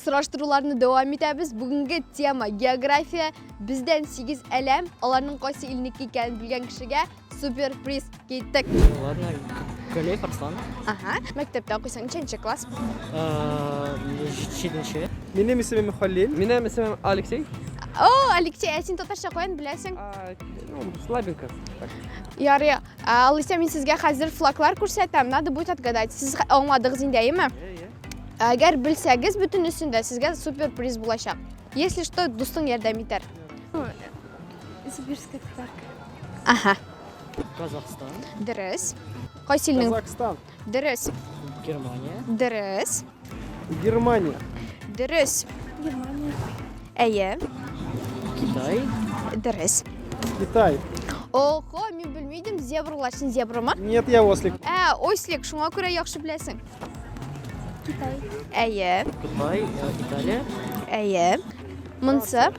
Сұраштыруларны devam etamiz. Бүгінгі тема география. Бізден 8 әлем, оларның қайсы елінікке екенін білген кішіге суперприз кеттік. Ладно, Галеев Арслан. Мектепте оқисың, нешінші класс? 7-ші. Менің есімім Халил. Менің есімім Алексей. О, Алексей, сен татарша қойын білесің? Слабенько. Яры, Алексей, мен сізге қазір флаглар көрсетем. Надо будет отгадать. Сіз оңладығыз индейме? Әгер білсәгіз, бүтін үстінде сізге суперприз болашақ. Если что, достың ярдәм етер. Сибирская татарка. Казахстан. Дұрыс. Қайсы елінің? Казахстан. Дұрыс. Германия. Дұрыс. Германия. Дұрыс. Германия. Әйе. Китай. Дұрыс. Китай. Охо, мен білмейдім, зебрлар сен зебра ма? Нет, я ослик. Ослик, шуңа күрә яхшы білесің. Китай. Әйе. Китай. Италия. Әйе. Мұнсы?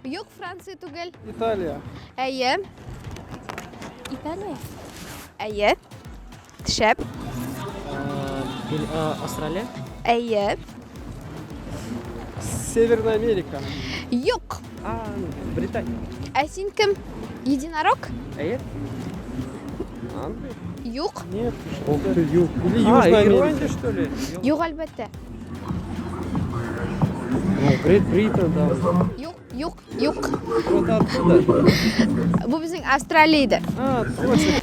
Yok, Франция түгел. Италия. Әйе. Италия. Әйе. Шәп. Австралия. Әйе. Северная Америка. Yok. Британия. Сен кім? Единорог? Әйе? Yok. Нет. Или Южная Ирландия, Америка. что ли? Yok әлбәттә. Грейт Британ, да. Yok. Вот оттуда. Бұл біздің Австралияда. Точно.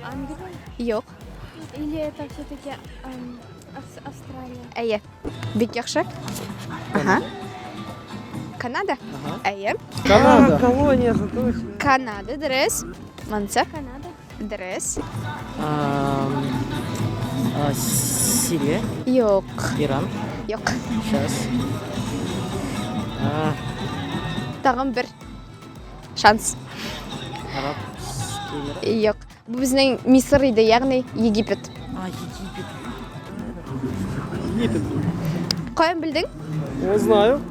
Англия. Yok. Или это все-таки Австралия? Әйе. Бик яхшы. Канада? Әйе. Канада. Колония же точно. Канада, дұрыс. Мұнсы? Канада. Дұрыс. Сирия. Yok. Иран. Yok. Сейчас. Тағын бір шанс. Арабский Эмират. Yok. Бұл біздің Мисыр еді, яғни Египет. Египет. Египет. Қойын білдің? Знаю.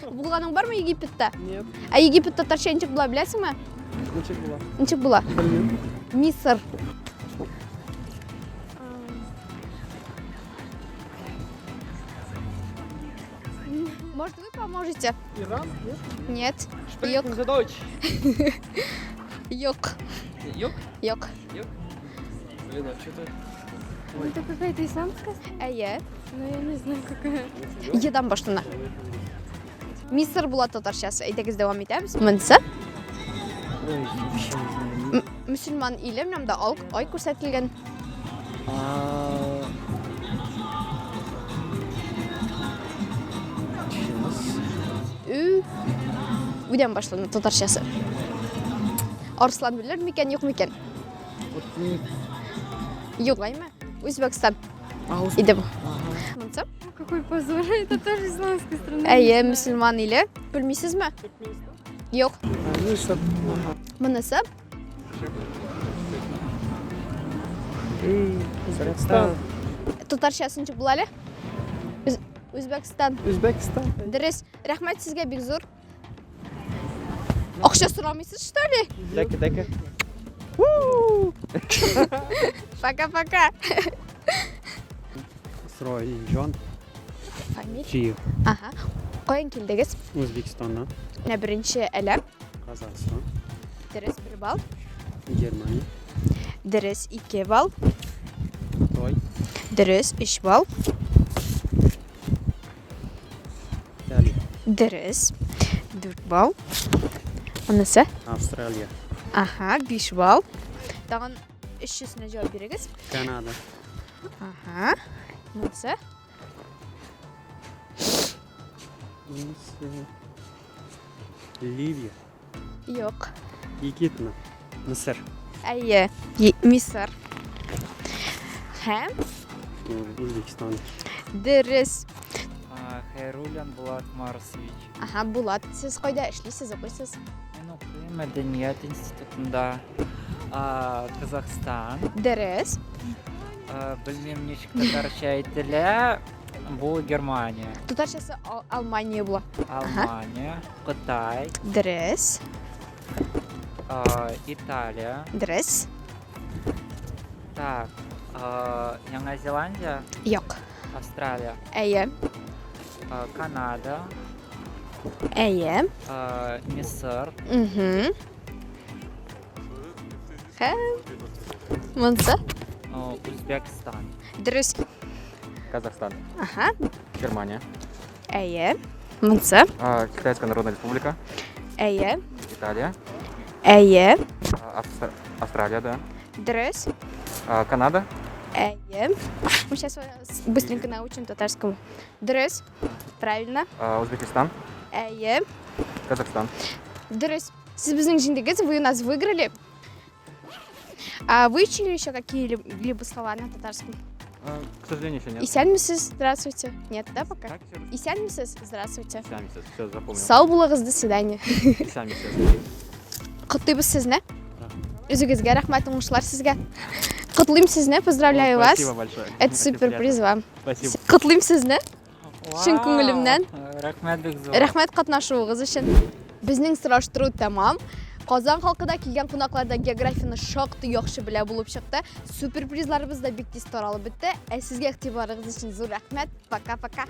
Бұлғаның бар ма Египетті? Нет. Египет татарша ничек була, білесің ма? Ничек была. Ничек була? Мисыр. Может, вы поможете? Иран? Нет. Нет. Yok. Sprechen Sie Deutsch? Yok. Юг? Yok. Блин, а что-то... Это какая-то исламская? Әйе. Ну, я не знаю, какая. Едан баштана. Мисыр була татаршасы. Әйдәгіз девам етеміз. Мұнсы? Ой, вообще не знаю. Müslüman ile мінімді ай көрсетілген. Сейчас. Бұдан баштана татаршасы. Арслан білер мекен, yok мекен? Вот не... Yok айма. Өзбекстан. Ауз- Иді бұл. Ага. Мұнсы? Какой позор. Это тоже исламская страна. Әйе, Müslüman ile. Білмейсіз ме? Yok. Ну что? Мұнысы? Казахстан. Татаршасынчы бұл әлі? Өзбекстан. Узбекистан. Дұрыс. Рахмет сізге бек зор. Ақша сұрамайсыз, что ли? Дака. Пока-пока. Сұрайжан Фамилия? Киев, Қойын келдіңіз? Өзбекстаннан, Не бірінші әлем? Қазақстан, Дұрыс 1 балл. Германия, Дұрыс 2 балл. Қытай, Дұрыс 3 балл. Италия, Дұрыс 4 балл. Мұнысы? Австралия, 5 балл. Тағын 300-сіне жауап беріңіз. Канада, Мұнысы? Ливия, Yok. Египет, Мысыр, Әйе, Мисыр. Өзбекстан, Дұрыс. Хайруллин Булат Марсович. Булат, сіз қойда ішлейсіз, оқисыз? Мен оқимын Мәдениет институтында. Қазақстан. Дұрыс. Білмеймін нешік татарша айтылы. Бұл Германия. Татаршасы Алмания була. Алмания. Қытай. Дұрыс. Италия. Дұрыс. Так. Жаңа Зеландия. Yok. Австралия. Әйе. Канада. Әйе. Мысыр. Мгм. Ха. Монсы. Өзбекстан. Дұрыс. Казахстан, Аха. Германия, Әйе. Монсы. Китайская Народная Республика, Әйе. Италия, Әйе. Австралия, да, Дұрыс. Канада, Әйе. Мы сейчас быстренько научим татарскому. Дұрыс. Правильно. Узбекистан, Әйе. Казахстан. Дұрыс. Сіз біздің жеңдегіз, вы у нас выиграли. А вы учили еще какие-либо слова на татарском? К сожалению, еще нет. Исянмисыз, здравствуйте. Нет, да, пока? Как еще раз? Исянмисыз, здравствуйте. Все, запомнил. Сау болыңыз, до свидания. Сами все. Құттыбыз сізні. Өзіңізге рахмет, оңышылар сізге. Құтлым сізні, поздравляю вас. Спасибо большое. Это суперприз вам. Спасибо. Құтлым сізні. Шын көңілімнен. Рахмет бек зор. Рахмет қатнашуыңыз үшін. Біздің сұраштыру тамам. Қазан халқыда келген қонақтарда географияны шақты яқшы біле болып шықты. Суперпризларымыз да бек тез таралып бітті. Сізге иғтибарыңыз үшін зор рахмет. Пока-пока.